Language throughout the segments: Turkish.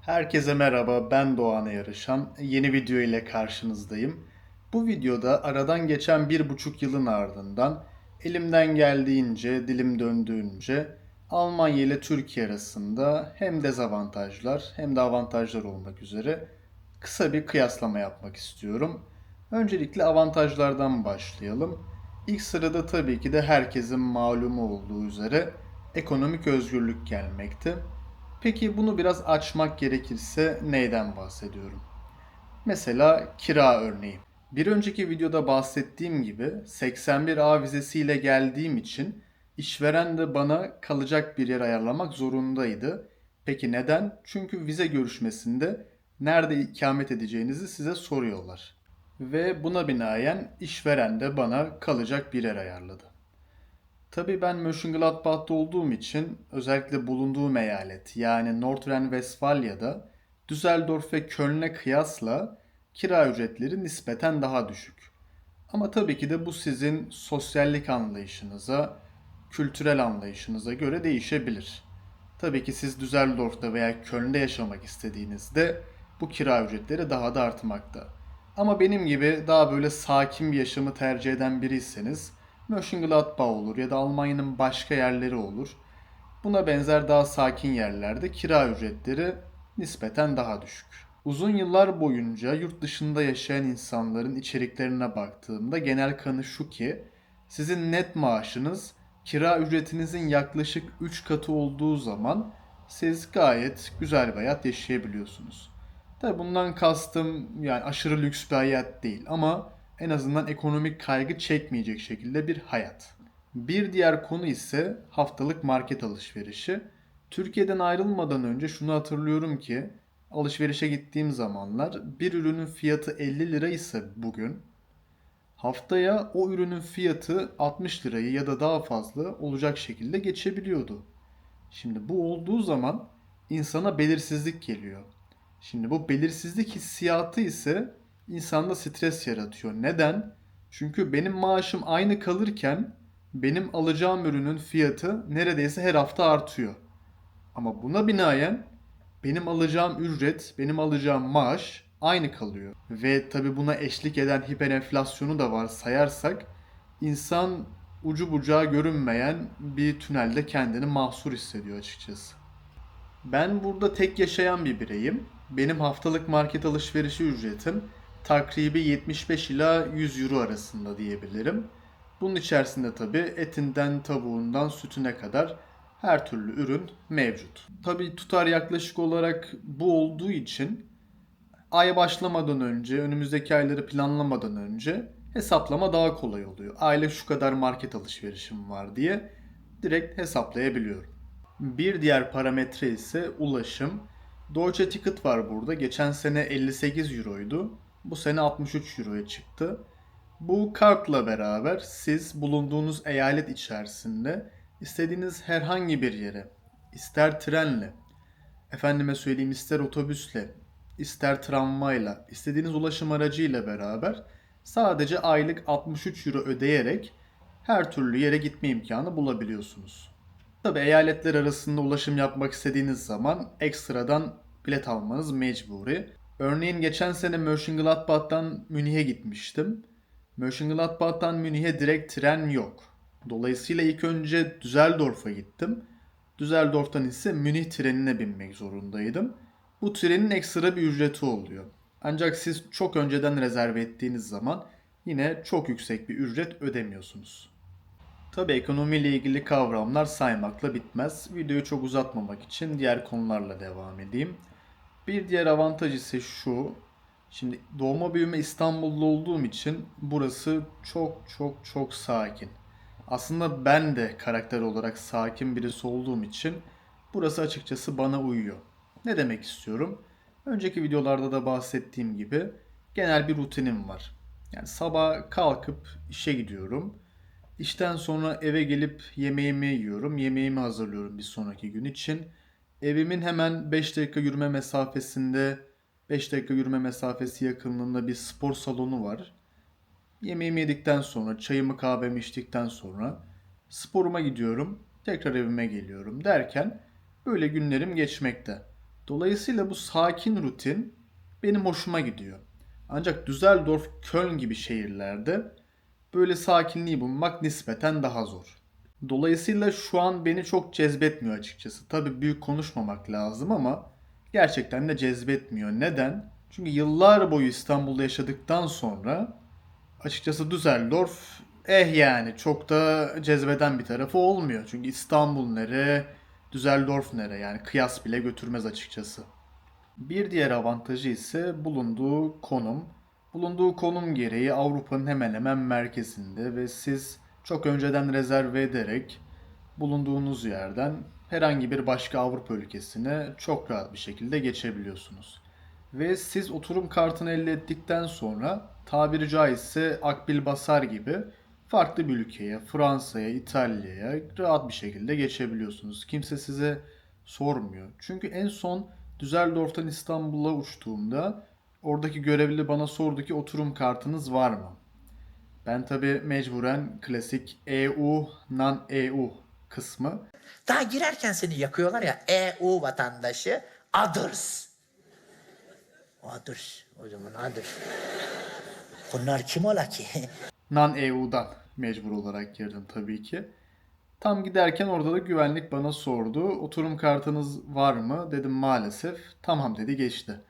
Herkese merhaba, ben Doğan'a Yarışan. Yeni video ile karşınızdayım. Bu videoda aradan geçen 1,5 yılın ardından elimden geldiğince, dilim döndüğünce Almanya ile Türkiye arasında hem dezavantajlar hem de avantajlar olmak üzere kısa bir kıyaslama yapmak istiyorum. Öncelikle avantajlardan başlayalım. İlk sırada tabii ki de herkesin malumu olduğu üzere ekonomik özgürlük gelmekte. Peki bunu biraz açmak gerekirse neyden bahsediyorum? Mesela kira örneği. Bir önceki videoda bahsettiğim gibi 81A vizesiyle geldiğim için işveren de bana kalacak bir yer ayarlamak zorundaydı. Peki neden? Çünkü vize görüşmesinde nerede ikamet edeceğinizi size soruyorlar. Ve buna binaen işveren de bana kalacak bir yer ayarladı. Tabii ben Mönchengladbach'ta olduğum için özellikle bulunduğum eyalet yani Nordrhein-Westfalya'da Düsseldorf ve Köln'e kıyasla kira ücretleri nispeten daha düşük. Ama tabii ki de bu sizin sosyallik anlayışınıza, kültürel anlayışınıza göre değişebilir. Tabii ki siz Düsseldorf'ta veya Köln'de yaşamak istediğinizde bu kira ücretleri daha da artmakta. Ama benim gibi daha böyle sakin bir yaşamı tercih eden biriyseniz Mönchengladbach olur ya da Almanya'nın başka yerleri olur. Buna benzer daha sakin yerlerde kira ücretleri nispeten daha düşük. Uzun yıllar boyunca yurt dışında yaşayan insanların içeriklerine baktığımda genel kanı şu ki sizin net maaşınız kira ücretinizin yaklaşık 3 katı olduğu zaman siz gayet güzel bir hayat yaşayabiliyorsunuz. Tabi bundan kastım yani aşırı lüks bir hayat değil ama en azından ekonomik kaygı çekmeyecek şekilde bir hayat. Bir diğer konu ise haftalık market alışverişi. Türkiye'den ayrılmadan önce şunu hatırlıyorum ki alışverişe gittiğim zamanlar bir ürünün fiyatı 50 lira ise bugün haftaya o ürünün fiyatı 60 lirayı ya da daha fazla olacak şekilde geçebiliyordu. Şimdi bu olduğu zaman insana belirsizlik geliyor. Şimdi bu belirsizlik hissiyatı ise insanda stres yaratıyor. Neden? Çünkü benim maaşım aynı kalırken benim alacağım ürünün fiyatı neredeyse her hafta artıyor. Ama buna binaen benim alacağım ücret, benim alacağım maaş aynı kalıyor. Ve tabi buna eşlik eden hiperenflasyonu da var sayarsak insan ucu bucağı görünmeyen bir tünelde kendini mahsur hissediyor açıkçası. Ben burada tek yaşayan bir bireyim. Benim haftalık market alışverişi ücretim takribi 75 ila 100 euro arasında diyebilirim. Bunun içerisinde tabi etinden, tavuğundan, sütüne kadar her türlü ürün mevcut. Tabi tutar yaklaşık olarak bu olduğu için ay başlamadan önce, önümüzdeki ayları planlamadan önce hesaplama daha kolay oluyor. Aile şu kadar market alışverişim var diye direkt hesaplayabiliyorum. Bir diğer parametre ise ulaşım. Deutsche Ticket var burada. Geçen sene 58 euroydu. Bu sene 63 euroya çıktı. Bu kartla beraber siz bulunduğunuz eyalet içerisinde istediğiniz herhangi bir yere, ister trenle, efendime söyleyeyim ister otobüsle, ister tramvayla, istediğiniz ulaşım aracıyla beraber sadece aylık 63 euro ödeyerek her türlü yere gitme imkanı bulabiliyorsunuz. Tabii eyaletler arasında ulaşım yapmak istediğiniz zaman ekstradan bilet almanız mecburi. Örneğin geçen sene Mönchengladbach'tan Münih'e gitmiştim. Mönchengladbach'tan Münih'e direkt tren yok. Dolayısıyla ilk önce Düsseldorf'a gittim. Düsseldorf'tan ise Münih trenine binmek zorundaydım. Bu trenin ekstra bir ücreti oluyor. Ancak siz çok önceden rezerve ettiğiniz zaman yine çok yüksek bir ücret ödemiyorsunuz. Tabii ekonomiyle ilgili kavramlar saymakla bitmez. Videoyu çok uzatmamak için diğer konularla devam edeyim. Bir diğer avantaj ise şu. Şimdi doğma büyüme İstanbul'da olduğum için burası çok çok çok sakin. Aslında ben de karakter olarak sakin birisi olduğum için burası açıkçası bana uyuyor. Ne demek istiyorum? Önceki videolarda da bahsettiğim gibi genel bir rutinim var. Yani sabah kalkıp işe gidiyorum. İşten sonra eve gelip yemeğimi yiyorum. Yemeğimi hazırlıyorum bir sonraki gün için. Evimin hemen 5 dakika yürüme mesafesinde, 5 dakika yürüme mesafesi yakınlığında bir spor salonu var. Yemeğimi yedikten sonra, çayımı kahvemi içtikten sonra sporuma gidiyorum. Tekrar evime geliyorum derken böyle günlerim geçmekte. Dolayısıyla bu sakin rutin benim hoşuma gidiyor. Ancak Düsseldorf, Köln gibi şehirlerde böyle sakinliği bulmak nispeten daha zor. Dolayısıyla şu an beni çok cezbetmiyor açıkçası. Tabii büyük konuşmamak lazım ama gerçekten de cezbetmiyor. Neden? Çünkü yıllar boyu İstanbul'da yaşadıktan sonra açıkçası Düsseldorf yani çok da cezbeden bir tarafı olmuyor. Çünkü İstanbul nere, Düsseldorf nere yani kıyas bile götürmez açıkçası. Bir diğer avantajı ise bulunduğu konum. Bulunduğu konum gereği Avrupa'nın hemen hemen merkezinde ve siz çok önceden rezerve ederek bulunduğunuz yerden herhangi bir başka Avrupa ülkesine çok rahat bir şekilde geçebiliyorsunuz. Ve siz oturum kartını elde ettikten sonra tabiri caizse akbil basar gibi farklı bir ülkeye, Fransa'ya, İtalya'ya rahat bir şekilde geçebiliyorsunuz. Kimse size sormuyor. Çünkü en son Düsseldorf'tan İstanbul'a uçtuğumda oradaki görevli bana sordu ki oturum kartınız var mı? Ben tabii mecburen klasik EU, non-EU kısmı. Daha girerken seni yakıyorlar ya, EU vatandaşı, others. Others, o zaman others. Bunlar kim ola ki? Non-EU'dan mecbur olarak girdim tabii ki. Tam giderken orada da güvenlik bana sordu. Oturum kartınız var mı? Dedim maalesef. Tamam dedi geçti.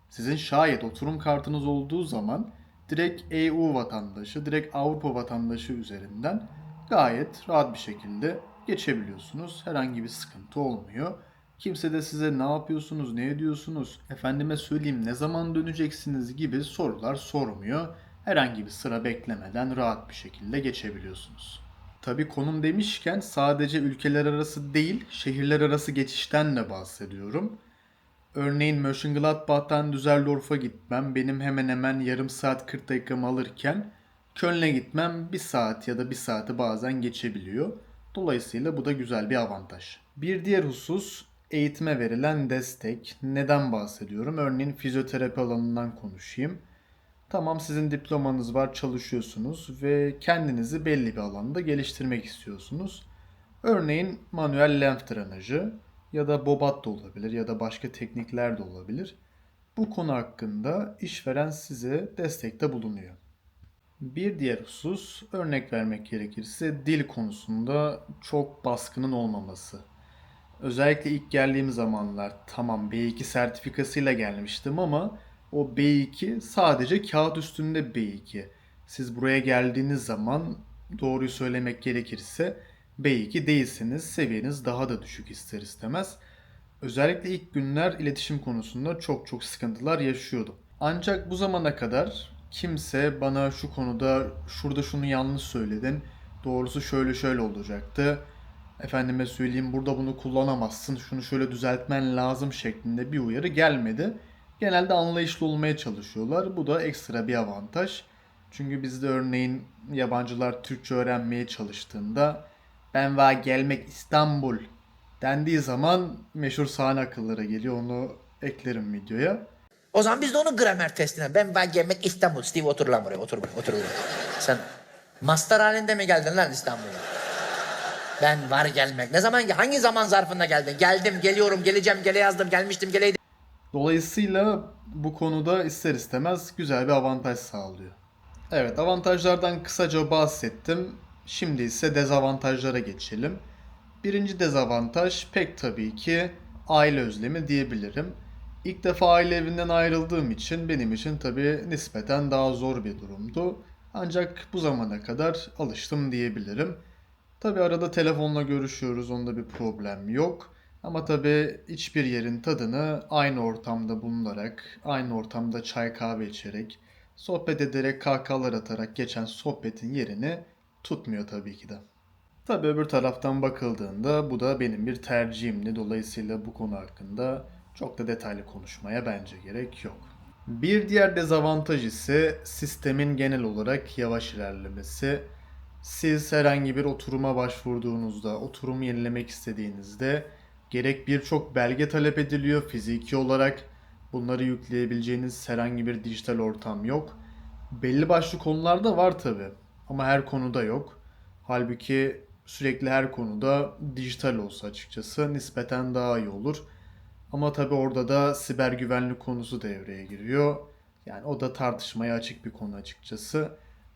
Sizin şayet oturum kartınız olduğu zaman direkt EU vatandaşı, direkt Avrupa vatandaşı üzerinden gayet rahat bir şekilde geçebiliyorsunuz. Herhangi bir sıkıntı olmuyor. Kimse de size ne yapıyorsunuz, ne ediyorsunuz, efendime söyleyeyim ne zaman döneceksiniz gibi sorular sormuyor. Herhangi bir sıra beklemeden rahat bir şekilde geçebiliyorsunuz. Tabii konum demişken sadece ülkeler arası değil, şehirler arası geçişten de bahsediyorum. Örneğin Mönchengladbach'tan Düsseldorf'a gitmem benim hemen hemen yarım saat 40 dakikamı alırken Köln'e gitmem bir saat ya da bir saati bazen geçebiliyor. Dolayısıyla bu da güzel bir avantaj. Bir diğer husus eğitime verilen destek. Neden bahsediyorum? Örneğin fizyoterapi alanından konuşayım. Tamam sizin diplomanız var, çalışıyorsunuz ve kendinizi belli bir alanda geliştirmek istiyorsunuz. Örneğin manuel lenf drenajı ya da bobat da olabilir ya da başka teknikler de olabilir. Bu konu hakkında işveren size destekte bulunuyor. Bir diğer husus örnek vermek gerekirse dil konusunda çok baskının olmaması. Özellikle ilk geldiğim zamanlar tamam B2 sertifikasıyla gelmiştim ama o B2 sadece kağıt üstünde B2. Siz buraya geldiğiniz zaman doğruyu söylemek gerekirse B2 değilsiniz. Seviyeniz daha da düşük ister istemez. Özellikle ilk günler iletişim konusunda çok çok sıkıntılar yaşıyordum. Ancak bu zamana kadar kimse bana şu konuda şurada şunu yanlış söyledin, doğrusu şöyle şöyle olacaktı, efendime söyleyeyim burada bunu kullanamazsın, şunu şöyle düzeltmen lazım şeklinde bir uyarı gelmedi. Genelde anlayışlı olmaya çalışıyorlar. Bu da ekstra bir avantaj. Çünkü bizde örneğin yabancılar Türkçe öğrenmeye çalıştığında ben va gelmek İstanbul dendiği zaman meşhur sahne akıllara geliyor. Onu eklerim videoya. O zaman biz de onun gramer testine. Ben gelmek İstanbul. Steve otur lan buraya, otur buraya, otur buraya. Sen master halinde mi geldin lan İstanbul'a? Ben var gelmek. Ne zaman, hangi zaman zarfında geldin? Geldim, geliyorum, geleceğim, gele yazdım, gelmiştim, geleydim. Dolayısıyla bu konuda ister istemez güzel bir avantaj sağlıyor. Evet, avantajlardan kısaca bahsettim. Şimdi ise dezavantajlara geçelim. Birinci dezavantaj pek tabii ki aile özlemi diyebilirim. İlk defa aile evinden ayrıldığım için benim için tabii nispeten daha zor bir durumdu. Ancak bu zamana kadar alıştım diyebilirim. Tabii arada telefonla görüşüyoruz, onda bir problem yok. Ama tabii hiçbir yerin tadını aynı ortamda bulunarak, aynı ortamda çay kahve içerek, sohbet ederek, kahkahalar atarak geçen sohbetin yerini tutmuyor tabii ki de. Tabii öbür taraftan bakıldığında bu da benim bir tercihimdi. Dolayısıyla bu konu hakkında çok da detaylı konuşmaya bence gerek yok. Bir diğer dezavantaj ise sistemin genel olarak yavaş ilerlemesi. Siz herhangi bir oturuma başvurduğunuzda, oturumu yenilemek istediğinizde gerek birçok belge talep ediliyor fiziki olarak. Bunları yükleyebileceğiniz herhangi bir dijital ortam yok. Belli başlı konularda var tabi ama her konuda yok. Halbuki sürekli her konuda dijital olsa açıkçası nispeten daha iyi olur. Ama tabii orada da siber güvenlik konusu devreye giriyor. Yani o da tartışmaya açık bir konu açıkçası.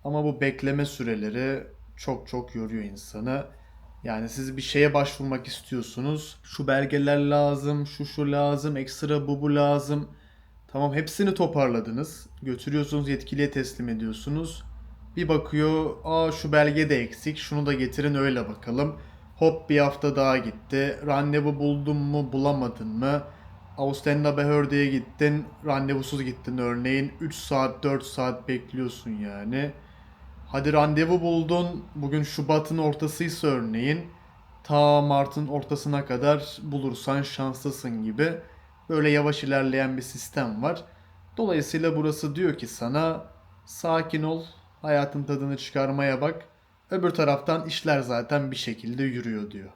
Ama bu bekleme süreleri çok çok yoruyor insanı. Yani siz bir şeye başvurmak istiyorsunuz. Şu belgeler lazım, şu lazım, ekstra bu lazım. Tamam, hepsini toparladınız. Götürüyorsunuz, yetkiliye teslim ediyorsunuz. Bir bakıyor, aa şu belge de eksik, şunu da getirin öyle bakalım. Hop, bir hafta daha gitti. Randevu buldun mu, bulamadın mı? Ausländerbehörde'ye gittin, randevusuz gittin örneğin. 3 saat, 4 saat bekliyorsun yani. Hadi randevu buldun, bugün Şubat'ın ortasıysa örneğin. Ta Mart'ın ortasına kadar bulursan şanslısın gibi. Böyle yavaş ilerleyen bir sistem var. Dolayısıyla burası diyor ki sana sakin ol, hayatın tadını çıkarmaya bak. Öbür taraftan işler zaten bir şekilde yürüyor diyor.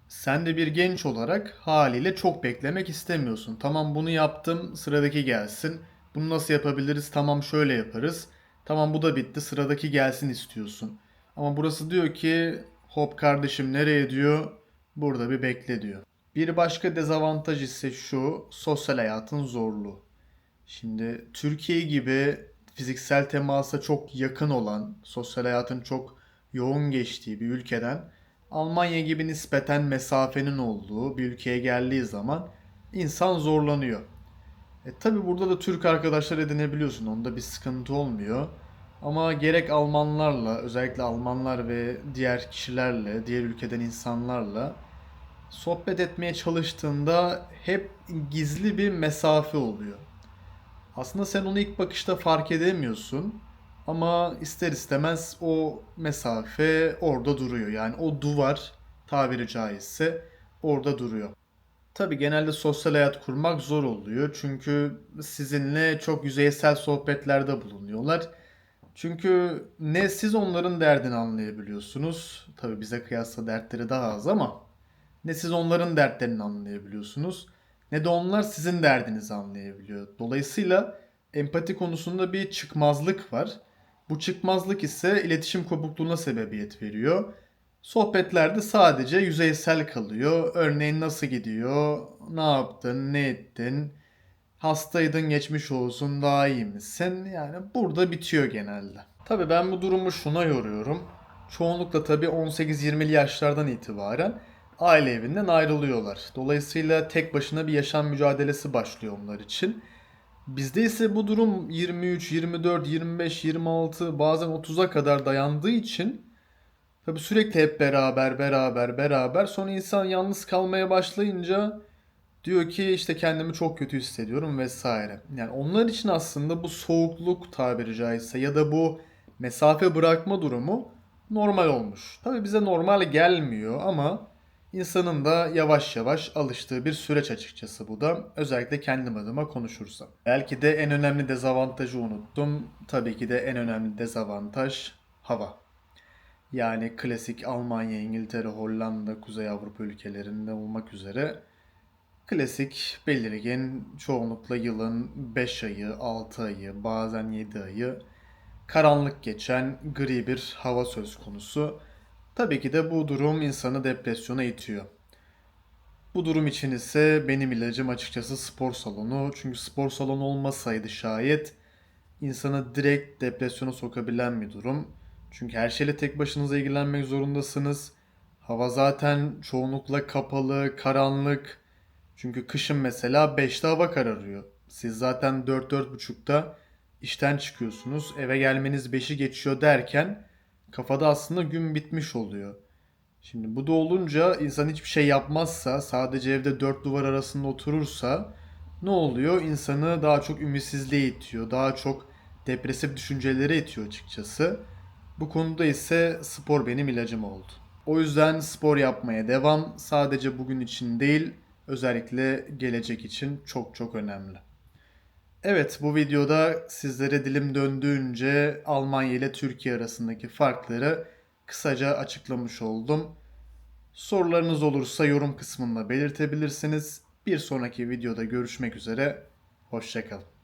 Sen de bir genç olarak haliyle çok beklemek istemiyorsun. Tamam, bunu yaptım, sıradaki gelsin. Bunu nasıl yapabiliriz? Tamam, şöyle yaparız. Tamam, bu da bitti, sıradaki gelsin istiyorsun. Ama burası diyor ki hop kardeşim, nereye diyor? Burada bir bekle diyor. Bir başka dezavantaj ise şu: sosyal hayatın zorluğu. Şimdi Türkiye gibi fiziksel temasa çok yakın olan, sosyal hayatın çok yoğun geçtiği bir ülkeden Almanya gibi nispeten mesafenin olduğu bir ülkeye geldiği zaman insan zorlanıyor. Tabi burada da Türk arkadaşlar edinebiliyorsun. Onda bir sıkıntı olmuyor. Ama gerek Almanlarla, özellikle Almanlar ve diğer kişilerle, diğer ülkeden insanlarla sohbet etmeye çalıştığında hep gizli bir mesafe oluyor. Aslında sen onu ilk bakışta fark edemiyorsun. Ama ister istemez o mesafe orada duruyor. Yani o duvar, tabiri caizse, orada duruyor. Tabii genelde sosyal hayat kurmak zor oluyor. Çünkü sizinle çok yüzeysel sohbetlerde bulunuyorlar. Çünkü ne siz onların derdini anlayabiliyorsunuz. Tabii bize kıyasla dertleri daha az ama ne siz onların dertlerini anlayabiliyorsunuz, ne de onlar sizin derdinizi anlayabiliyor. Dolayısıyla empati konusunda bir çıkmazlık var. Bu çıkmazlık ise iletişim kopukluğuna sebebiyet veriyor. Sohbetlerde sadece yüzeysel kalıyor. Örneğin nasıl gidiyor, ne yaptın, ne ettin, hastaydın geçmiş olsun, daha iyi misin? Yani burada bitiyor genelde. Tabii ben bu durumu şuna yoruyorum. Çoğunlukla tabii 18-20'li yaşlardan itibaren aile evinden ayrılıyorlar. Dolayısıyla tek başına bir yaşam mücadelesi başlıyor onlar için. Bizde ise bu durum 23, 24, 25, 26, bazen 30'a kadar dayandığı için tabii sürekli hep beraber sonra insan yalnız kalmaya başlayınca diyor ki işte kendimi çok kötü hissediyorum vesaire. Yani onlar için aslında bu soğukluk, tabiri caizse, ya da bu mesafe bırakma durumu normal olmuş. Tabii bize normal gelmiyor ama insanın da yavaş yavaş alıştığı bir süreç açıkçası bu da. Özellikle kendim adıma konuşursam. Belki de en önemli dezavantajı unuttum. Tabii ki de en önemli dezavantaj hava. Yani klasik Almanya, İngiltere, Hollanda, Kuzey Avrupa ülkelerinde olmak üzere klasik, belirgin, çoğunlukla yılın 5 ayı, 6 ayı, bazen 7 ayı karanlık geçen gri bir hava söz konusu. Tabii ki de bu durum insanı depresyona itiyor. Bu durum için ise benim ilacım açıkçası spor salonu. Çünkü spor salonu olmasaydı şayet insanı direkt depresyona sokabilen bir durum. Çünkü her şeyle tek başınıza ilgilenmek zorundasınız. Hava zaten çoğunlukla kapalı, karanlık. Çünkü kışın mesela 5'te hava kararıyor. Siz zaten 4-4.30'da işten çıkıyorsunuz. Eve gelmeniz 5'i geçiyor derken kafada aslında gün bitmiş oluyor. Şimdi bu da olunca insan hiçbir şey yapmazsa, sadece evde dört duvar arasında oturursa ne oluyor? İnsanı daha çok ümitsizliğe itiyor, daha çok depresif düşüncelere itiyor açıkçası. Bu konuda ise spor benim ilacım oldu. O yüzden spor yapmaya devam. Sadece bugün için değil, özellikle gelecek için çok çok önemli. Evet, bu videoda sizlere dilim döndüğünce Almanya ile Türkiye arasındaki farkları kısaca açıklamış oldum. Sorularınız olursa yorum kısmında belirtebilirsiniz. Bir sonraki videoda görüşmek üzere. Hoşça kalın.